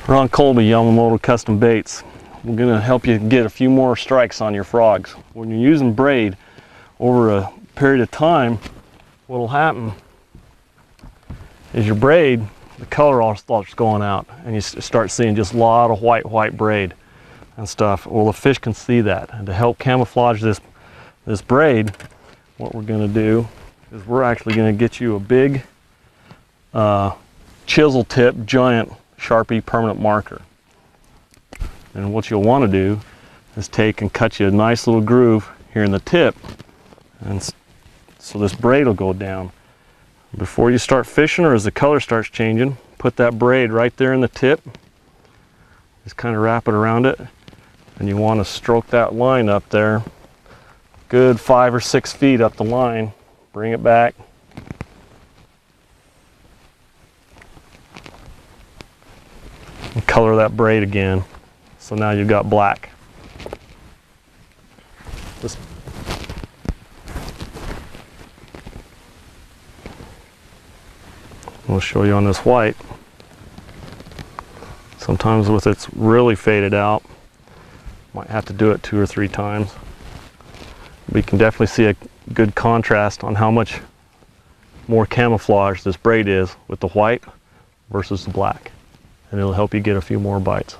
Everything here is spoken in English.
Ron Colby, Yamamoto Custom Baits. We're going to help you get a few more strikes on your frogs. When you're using braid over a period of time, what will happen is your braid, the color all starts going out, and you start seeing just a lot of white braid and stuff. Well, the fish can see that, and to help camouflage this braid, what we're going to do is we're actually going to get you a big chisel tip giant Sharpie permanent marker. And what you'll want to do is take and cut you a nice little groove here in the tip, and so this braid will go down. Before you start fishing, or as the color starts changing, put that braid right there in the tip. Just kind of wrap it around it, and you want to stroke that line up there, good 5 or 6 feet up the line. Bring it back. And color that braid again. So now you've got black. We'll show you on this white. Sometimes with it's really faded out, might have to do it 2 or 3 times. We can definitely see a good contrast on how much more camouflage this braid is with the white versus the black, and it'll help you get a few more bites.